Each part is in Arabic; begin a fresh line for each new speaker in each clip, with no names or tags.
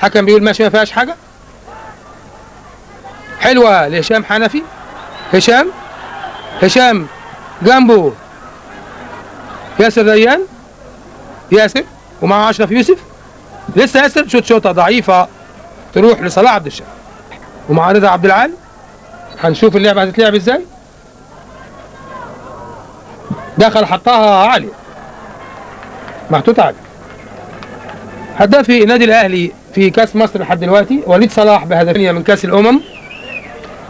الحكم بيقول ماشي ما فيهاش حاجه. حلوه لهشام حنفي. هشام جنبه ياسر ريان. ياسر ومعه اشرف يوسف. لسه ياسر شوطه ضعيفه تروح لصلاح عبد الشافي ومع رضا عبد العال. هنشوف اللعبه هتتلعب ازاي. دخل حطها عاليه محطوطه عاليه. هدافي النادي الاهلي في كاس مصر لحد دلوقتي وليد صلاح بهدفين من كاس الامم.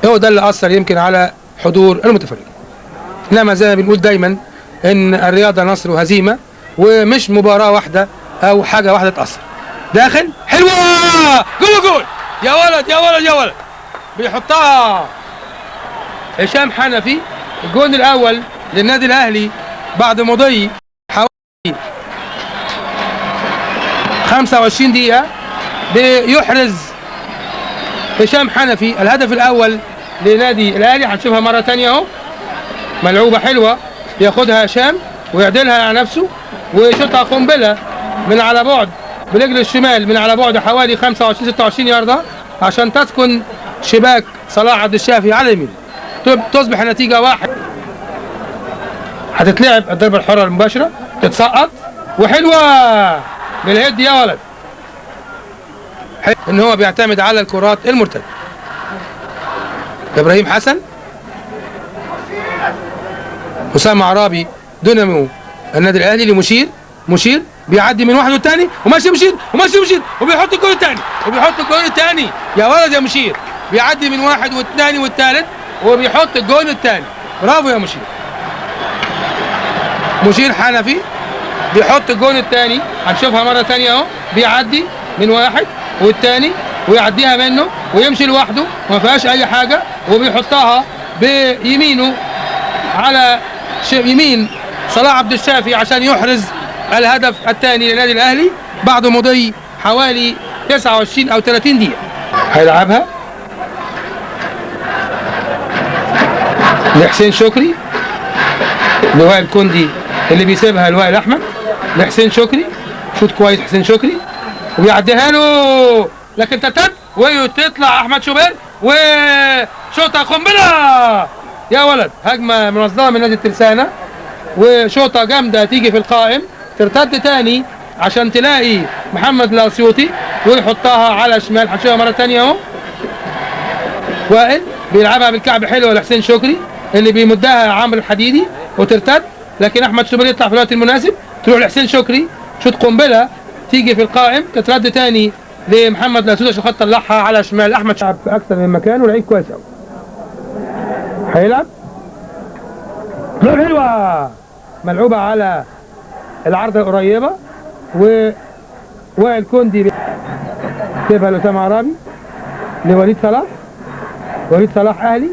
هو ده اللي اثر يمكن على حضور المتفرجين. انما زي ما بنقول دايما ان الرياضه نصر وهزيمه ومش مباراه واحده او حاجه واحده تاثر. داخل حلوه جول يا ولد يا ولد يا ولد. بيحطها هشام حنفي. الجول الاول للنادي الاهلي بعد مضي حوالي 25 دقيقه. بيحرز هشام حنفي الهدف الاول لنادي الاهلي. هنشوفها مره ثانيه اهو. ملعوبه حلوه ياخدها هشام ويعدلها على نفسه ويشوطها قنبله من على بعد برجل الشمال من على بعد حوالي 25 26 يارده عشان تسكن شباك صلاح عبد الشافي على اليمين. تصبح النتيجه 1. هتتلعب الضربه الحره المباشره تتسقط وحلوه بالهيد يا ولد. ان هو بيعتمد على الكرات المرتده. ابراهيم حسن. اسامه عرابي دينامو النادي الاهلي لمشير بيعدي من واحد والثاني وماشي مشير وبيحط الجول الثاني يا ولد يا مشير. بيعدي من واحد والثاني والثالث وبيحط الجول الثاني. برافو يا مشير حنفي بيحط الجول الثاني. هنشوفها مره ثانيه اهو. بيعدي من واحد والثاني ويعديها منه ويمشي لوحده وما فيهاش اي حاجه وبيحطها بيمينه على يمين صلاح عبد الشافي عشان يحرز الهدف الثاني للنادي الاهلي بعد مضي حوالي 29 او 30 دقيقه. هيلعبها لحسين شكري. لوائل كوندي اللي بيسيبها لوائل احمد لحسين شكري. شوط كويس حسين شكري وبيعديها له لكن تتت وتطلع احمد شوبير وشوطه قنبله يا ولد. هجمه منظمه من نادي الترسانه وشوطه جامده تيجي في القائم ترتد تاني عشان تلاقي محمد الاسيوطي ويحطها على شمال. هنشوفها مره ثانيه اهو. وائل بيلعبها بالكعب حلوه لحسين شكري اللي بيمدها عمرو الحديدي وترتد لكن احمد شوبير يطلع في الوقت المناسب تروح لحسين شكري. شوط قنبله تيجي في القائم تترد تاني لمحمد الاسيوطي عشان خاطر طلعها على شمال. احمد شعب في اكثر من مكان ولعيب كويس قوي. هيلعب حلوه ملعوبه على العرضه القريبه ووائل كوندي سيبها لاسامه عرابي لوليد صلاح اهلي.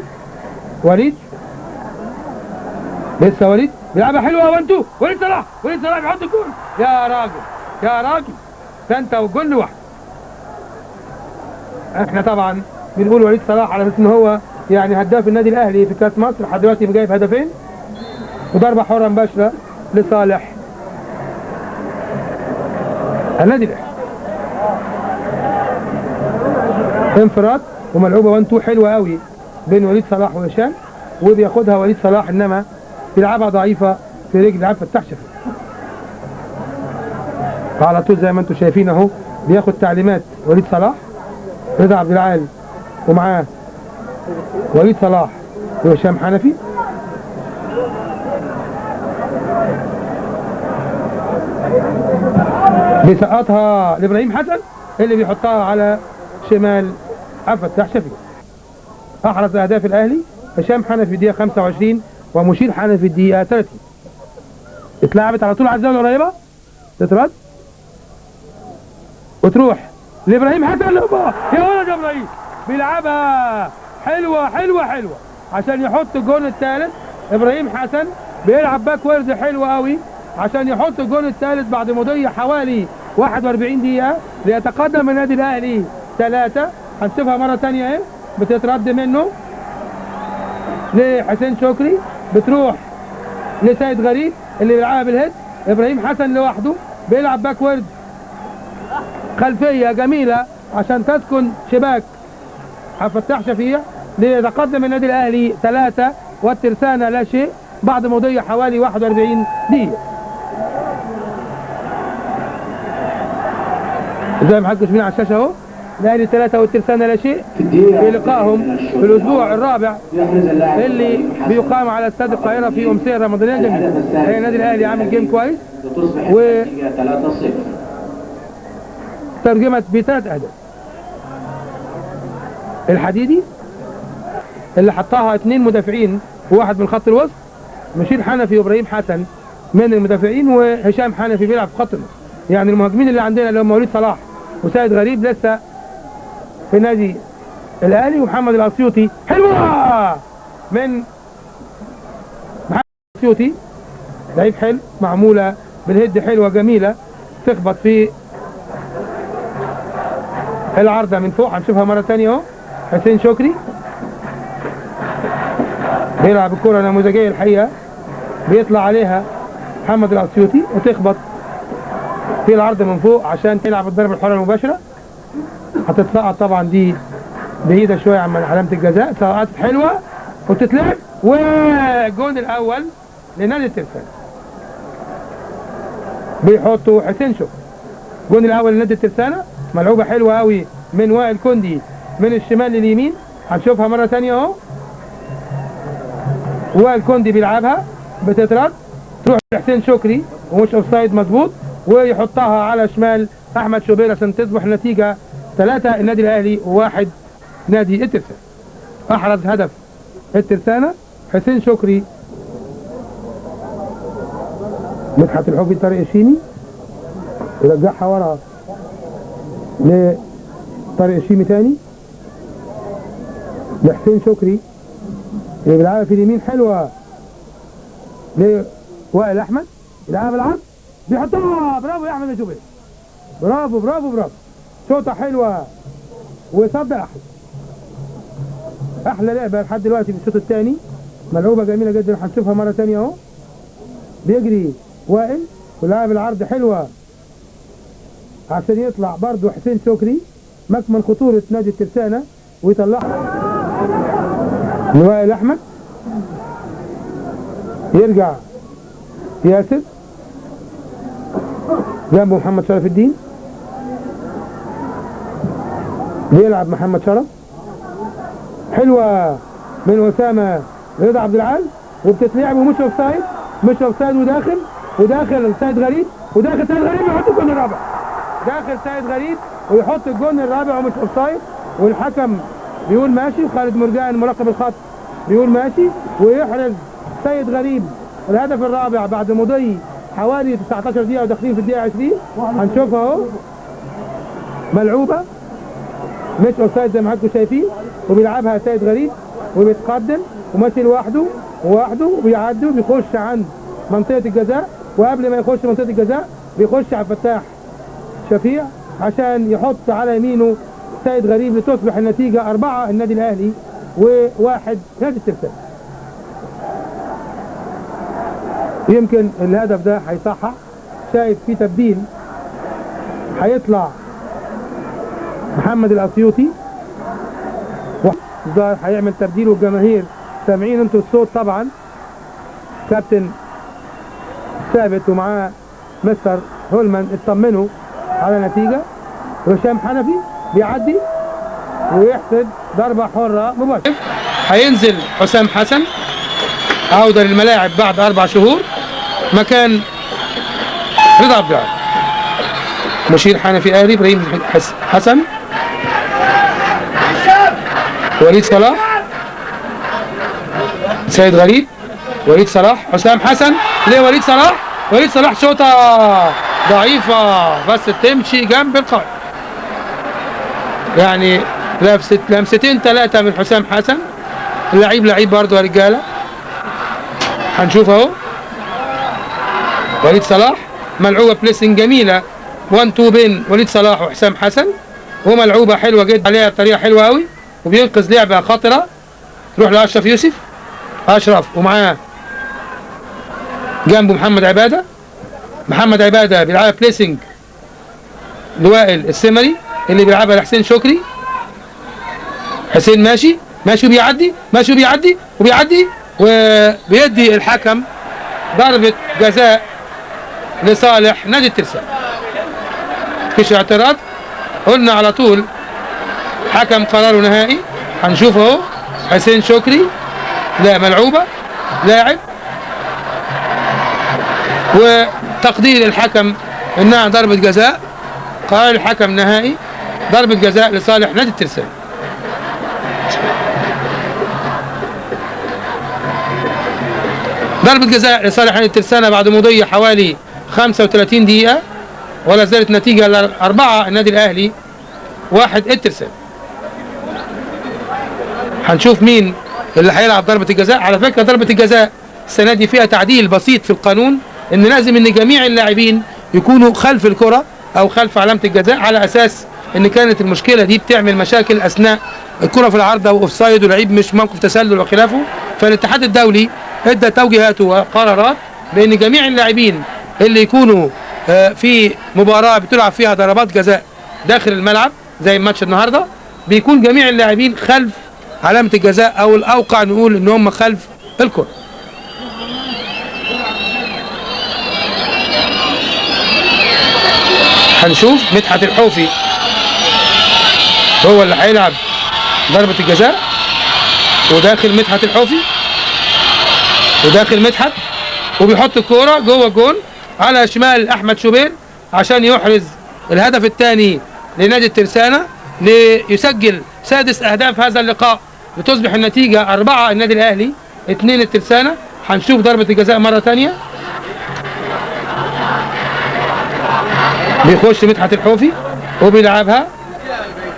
لسه وليد بيلعبها حلوه وانتو وليد صلاح بيحط الجول. يا راجل ده انت والجول لوحده. احنا طبعا بنقول وليد صلاح على اساس ان هو يعني هداف النادي الاهلي في كاس مصر لحد دلوقتي جايب هدفين وضربه حره مباشره لصالح النادي الاهلي. انفراد وملعوبه 1 2 حلوه قوي بين وليد صلاح وهشام وبياخدها وليد صلاح انما بيلعبها ضعيفه في رجل عبد الفتاح شفيق. على طول زي ما انتم شايفين اهو بياخد تعليمات وليد صلاح. رضا عبد العال ومعاه وليد صلاح وهشام حنفي. بيسقطها لابراهيم حسن اللي بيحطها على شمال عبد الفتاح شفيق. احرز اهداف الاهلي هشام حنفي الدقيقه 25 ومشير حنفي الدقيقه 30. اتلعبت على طول على الزاويه القريبه تترد وتروح لابراهيم حسن. يا ولد يا ابراهيم بيلعبها حلوه عشان يحط الجون الثالث. ابراهيم حسن بيلعب باكورد حلو قوي عشان يحط الجون الثالث بعد مضي حوالي 41 دقيقه ليتقدم النادي الاهلي 3. هنشوفها مره ثانيه اهي بتترد منه لحسين شكري بتروح لسيد غريب اللي بيلعبها بالهيد. ابراهيم حسن لوحده بيلعب باكورد خلفيه جميله عشان تسكن شباك عبد الفتاح شفيع ليتقدم النادي الاهلي 3 والترسانة لا شيء بعد مضي حوالي 41 دقيقة. زي ما حضرتك شايفين على الشاشة اهو، الاهلي 3 والترسانة لا شيء في لقائهم في الاسبوع الرابع اللي بيقام على استاد القاهرة في امسية رمضانية جميلة. هي النادي الاهلي عامل جيم كويس و ترجمت ب3 اهداف. الحديدي اللي حطها 2 مدافعين وواحد من خط الوسط، مشير حنفي وابراهيم حسن من المدافعين وهشام حنفي بيلعب في خط النص. يعني المهاجمين اللي عندنا اللي هم وليد صلاح وسيد غريب لسه في النادي الاهلي، ومحمد الاسيوطي حلوه من محمد الاسيوطي، لعيب حلو معموله بالهد حلوه جميله تخبط في العارضه من فوق. هنشوفها مره ثانيه اهو. حسين شكري بيلعب الكره نموذجيه الحقيقه، بيطلع عليها محمد الاسيوطي وتخبط في العرض من فوق عشان تلعب الضربه الحره المباشره. هتتسقط طبعا دي بعيده شويه عن علامه الجزاء، سقطت حلوه وتتلعب، والجون الاول لنادي الترسانة بيحطوا حسين شكري. الجون الاول لنادي الترسانة، ملعوبه حلوه قوي من وائل كندي من الشمال لليمين. هنشوفها مره ثانيه اهو. وائل كندي بيلعبها بتترد تروح لحسين شكري ومش اوفسايد مظبوط، ويحطها على شمال احمد شوبير عشان تصبح النتيجه 3 النادي الاهلي و1 نادي الترسانة. احرز هدف الترسانة حسين شكري. مدحت الحبي طارق الشيمي يرجعها ورا لطارق الشيمي تاني لحسين شكري اللي بيلعبها في اليمين حلوه لوائل احمد، يلعبها بالعرض بيحطها. برافو يا احمد يا شوبير، برافو برافو برافو، شوطه حلوه وصد احلى لعبه لحد دلوقتي في الشوط الثاني، ملعوبه جميله جدا. هنشوفها مره ثانيه اهو. بيجري وائل ولاعب العرض حلوه عشان يطلع برضه حسين شكري مكمن خطوره نادي الترسانة ويطلعها لوائل احمد. يرجع ياسر جنبه محمد شرف الدين، بيلعب محمد شرف حلوه من اسامه رضا عبد العال وبتتلعب ومش اوفسايد، مش اوفسايد، وداخل سيد غريب، وداخل سيد غريب ويحط الجون الرابع. داخل سيد غريب ويحط الجون الرابع ومش اوفسايد، والحكم بيقول ماشي، وخالد مرجان مراقب الخط بيقول ماشي، ويحرز سيد غريب الهدف الرابع بعد مضي حوالي 19 دقيقة وداخلين في الدقيقة 20. هنشوفها اهو، ملعوبة مش اوفسايد زي ما حضراتكم شايفين، وبيلعبها سيد غريب وبيتقدم وماشي لوحده وبيعدي وبيخش عند منطقة الجزاء، وقبل ما يخش منطقة الجزاء بيخش عبد الفتاح شفيع عشان يحط على يمينه سيد غريب لتصبح النتيجة 4 النادي الاهلي و1 نادي الترسانة. يمكن الهدف ده هيصحح، شايف في تبديل، هيطلع محمد الاسيوطي الظاهر هيعمل تبديل، والجماهير سامعين انتوا الصوت طبعا. كابتن ثابت ومعاه مستر هولمان اطمنوا على النتيجه. هشام حنفي بيعدي ويحسد ضربه حره مباشره. هينزل حسام حسن عوده للملاعب بعد 4 شهور مكان رضا عبد العال. مشير حنفي اهلي، ابراهيم حسن، وليد صلاح، سيد غريب، وليد صلاح، حسام حسن لوليد صلاح. وليد صلاح شوطه ضعيفه بس تمشي جنب القائم، يعني لمستين 3 من حسام حسن. اللعيب لعيب برضه يا رجاله. هنشوف اهو وليد صلاح، ملعوبه بليسنج جميله 1-2 بين وليد صلاح وحسام حسن، وملعوبه حلوه جدا عليها بطريقه حلوه قوي، وبينقذ لعبه خطره تروح لاشرف يوسف. اشرف ومعاه جنبه محمد عباده. محمد عباده بيلعب بليسنج لوائل السمري، اللي بيلعبها لحسين شكري. حسين ماشي وبيعدي وبيدي الحكم ضربة جزاء لصالح نادي الترسانة. مفيش اعتراض، قلنا على طول حكم قراره نهائي. هنشوف اهو حسين شكري، لا ملعوبة لاعب، وتقدير الحكم انها ضربة جزاء. قرار الحكم نهائي، ضربة جزاء لصالح نادي الترسانة. ضربة جزاء لصالح نادي الترسانة بعد مضي حوالي 35 دقيقة، ولا زالت نتيجة 4 النادي الأهلي 1 الترسانة. هنشوف مين اللي هيلعب ضربة الجزاء. على فكرة ضربة الجزاء السنة دي فيها تعديل بسيط في القانون، ان لازم ان جميع اللاعبين يكونوا خلف الكرة او خلف علامة الجزاء، على اساس ان كانت المشكلة دي بتعمل مشاكل اثناء الكرة في العارضة واوفسايد ولعيب مش موقف تسلل وخلافه. فالاتحاد الدولي ادى توجيهاته وقرارات بان جميع اللاعبين اللي يكونوا في مباراة بتلعب فيها ضربات جزاء داخل الملعب زي ماتش النهاردة، بيكون جميع اللاعبين خلف علامة الجزاء، او الاوقع نقول ان هم خلف الكرة. هنشوف مدحت الحوفي هو اللي هيلعب ضربة الجزاء، وداخل مدحت الحوفي وداخل مدحت، وبيحط الكورة جوه الجون على شمال احمد شوبير عشان يحرز الهدف الثاني لنادي الترسانة ليسجل 6 أهداف هذا اللقاء، لتصبح النتيجة 4 النادي الاهلي 2 الترسانة. هنشوف ضربة الجزاء مرة ثانية. بيخش مدحت الحوفي وبيلعبها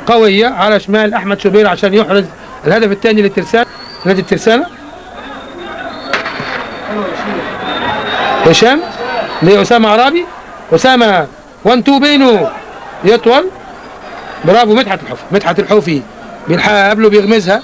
قوية على شمال احمد شوبير عشان يحرز الهدف الثاني للترسانة نادي الترسانة. هشام لأسامة عرابي، أسامة 1-2 بينه يطول، برافو مدحت الحوفي. مدحت الحوفي بيلحقها قبله بيغمزها،